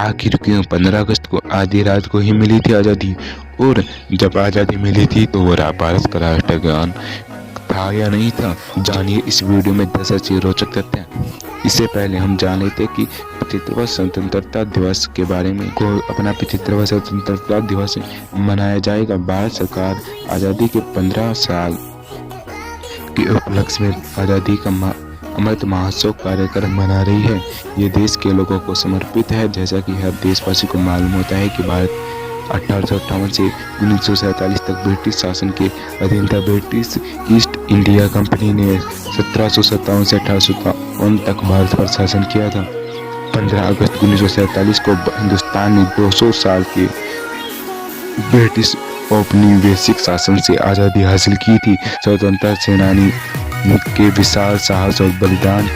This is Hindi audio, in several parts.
आखिर क्यों 15 अगस्त को आधी रात को ही मिली थी आज़ादी, और जब आज़ादी मिली थी तो वो भारत का राष्ट्रगान था या नहीं था। जानिए इस वीडियो में 10 अच्छी रोचक तथ्य। इससे पहले हम जान लेते कि 75वां स्वतंत्रता दिवस के बारे में। को अपना 75वां स्वतंत्रता दिवस मनाया जाएगा। भारत सरकार आज़ादी के 15 साल के उपलक्ष्य में आज़ादी का अमृत महोत्सव कार्यक्रम मना रही है। ये देश के लोगों को समर्पित है। जैसा कि हर देशवासी को मालूम होता है कि भारत 1858 से 1947 तक ब्रिटिश शासन के अधीन था। ब्रिटिश ईस्ट इंडिया कंपनी ने 1757 से 1852 तक भारत पर शासन किया था। 15 अगस्त 1947 को हिंदुस्तान ने 200 साल के ब्रिटिश औपनिवेशिक शासन से आज़ादी हासिल की थी। स्वतंत्रता सेनानी के विशाल साहस और बलिदान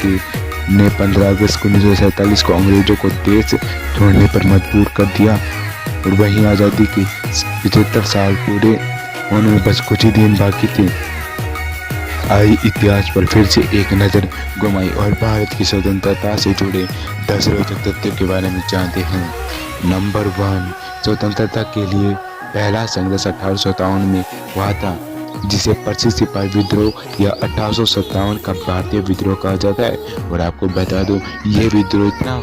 ने 15 अगस्त 1947 को अंग्रेजों को देश छोड़ने पर मजबूर कर दिया, और वहीं आज़ादी के 75 साल पूरे होने में बस कुछ ही दिन बाकी थे। आई इतिहास पर फिर से एक नज़र घुमाई और भारत की स्वतंत्रता से जुड़े 10 रोचक तथ्यों के बारे में जानते हैं। नंबर 1, स्वतंत्रता के लिए पहला संघर्ष 1857 में हुआ था, जिसे परसी सिपाही विद्रोह या 1857 का भारतीय विद्रोह कहा जाता है। और आपको बता दूं, यह विद्रोह इतना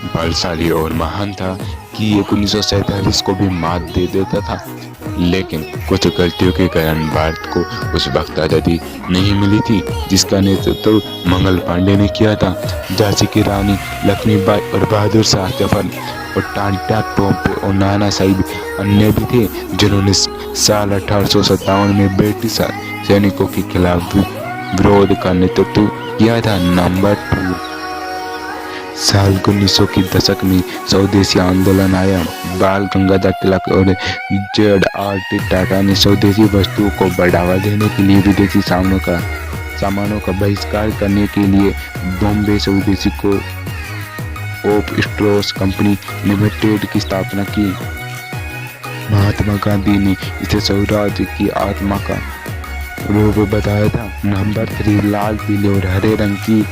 बलशाली और महान था कि ये 1947 को भी मात दे देता था। लेकिन कुछ गलतियों के कारण भारत को उस वक्त आज़ादी नहीं मिली थी, जिसका नेतृत्व मंगल पांडे ने किया था। झांसी की रानी लक्ष्मीबाई और बहादुर शाह जफर और टांटा टोपे और नाना साहिब अन्य भी थे, जिन्होंने साल 1857 में ब्रिटिश सैनिकों के खिलाफ विरोध का नेतृत्व किया था। नंबर 2, साल 1900 के दशक में स्वदेशी आंदोलन आया। बाल गंगाधर तिलक और जे.आर.डी. टाटा ने स्वदेशी वस्तुओं को बढ़ावा देने के लिए विदेशी सामानों का बहिष्कार करने के लिए बॉम्बे स्वदेशी को ऑफ स्टोर्स कंपनी लिमिटेड की स्थापना की। महात्मा गांधी ने इसे स्वराज की आत्मा का रूप बताया था। नंबर 3, लाल, पीले और हरे रंग की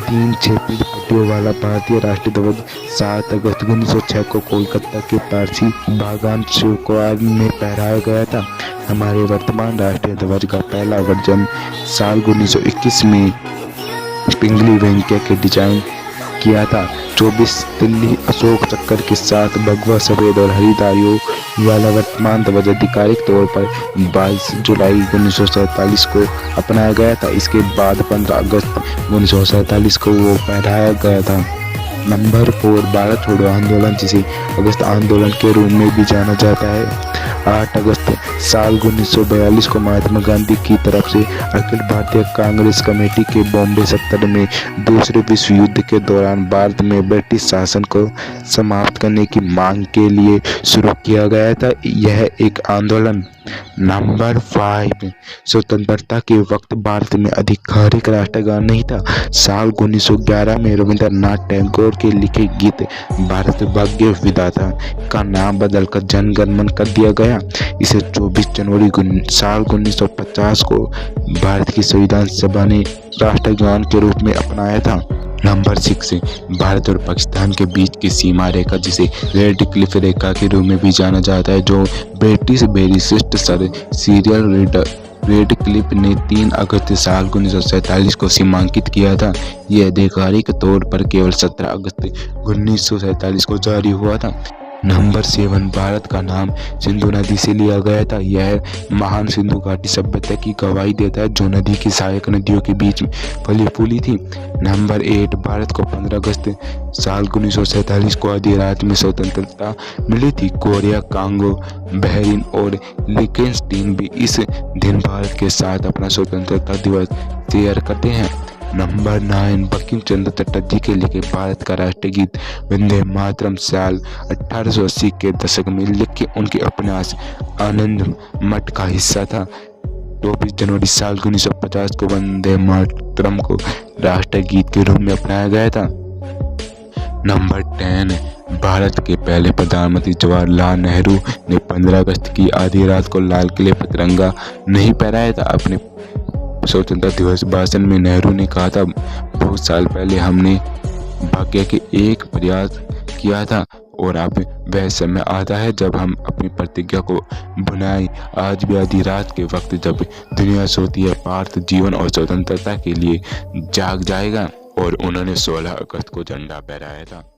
3 छेदी पट्टियों वाला भारतीय राष्ट्रीय ध्वज 7 अगस्त 1906 को कोलकाता के पारसी बागान चौक में फहराया गया था। हमारे वर्तमान राष्ट्रीय ध्वज का पहला वर्जन साल 1921 में पिंगली वेंकैया के डिजाइन किया था। 24 तिल्ली अशोक चक्कर के साथ भगवा सफेद और हरी धारियों वाला वर्तमान ध्वज आधिकारिक तौर पर 22 जुलाई 1947 को अपनाया गया था। इसके बाद 15 अगस्त 1947 को वो फहराया गया था। नंबर 4, भारत छोड़ो आंदोलन, जिसे अगस्त आंदोलन के रूप में भी जाना जाता है। 8 अगस्त साल 1942 को महात्मा गांधी की तरफ से अखिल भारतीय कांग्रेस कमेटी के बॉम्बे सत्र में दूसरे विश्व युद्ध के दौरान भारत में ब्रिटिश शासन को समाप्त करने की मांग के लिए शुरू किया गया था। यह एक आंदोलन। नंबर 5, स्वतंत्रता के वक्त भारत में आधिकारिक राष्ट्रगान नहीं था। साल 1911 में रविंद्रनाथ टैगोर के लिखे गीत भारत भाग्य विधाता का नाम बदलकर जन गण मन कर दिया गया। इसे 24 जनवरी साल 1950 को भारत की संविधान सभा ने राष्ट्रगान के रूप में अपनाया था। नंबर 6, भारत और पाकिस्तान के बीच की सीमा रेखा, जिसे रेड क्लिफ रेखा के रूप में भी जाना जाता है, जो British barrister sir serial red Cliff ने 3 अगस्त साल 1947 को सीमांकित किया था। यह आधिकारिक तौर पर केवल 17 अगस्त 1947 को जारी हुआ था। नंबर 7, भारत का नाम सिंधु नदी से लिया गया था। यह महान सिंधु घाटी सभ्यता की गवाही देता है, जो नदी की सहायक नदियों के बीच फली फूली थी। नंबर 8, भारत को 15 अगस्त साल 1947 को आधी रात में स्वतंत्रता मिली थी। कोरिया, कांगो, बहरीन और लिechtenstein भी इस दिन भारत के साथ अपना स्वतंत्रता दिवस शेयर करते हैं। नंबर 9, बंकिम चंद्र चटर्जी के लिखे भारत का राष्ट्रीय गीत वंदे मातरम साल 1880 के दशक में लिखे उनके उपन्यास आनंद मठ का हिस्सा था। 24 जनवरी साल 1950 को वंदे मातरम को राष्ट्रीय गीत के रूप में अपनाया गया था। नंबर 10, भारत के पहले प्रधानमंत्री जवाहरलाल नेहरू ने 15 अगस्त की आधी रात को लाल किले पर तिरंगा नहीं फहराया था। अपने स्वतंत्रता दिवस भाषण में नेहरू ने कहा था, बहुत साल पहले हमने भाग्य के एक प्रयास किया था और अब वह समय आता है जब हम अपनी प्रतिज्ञा को भुनाएं। आज भी आधी रात के वक्त जब दुनिया सोती है, भारत जीवन और स्वतंत्रता के लिए जाग जाएगा। और उन्होंने 16 अगस्त को झंडा फहराया था।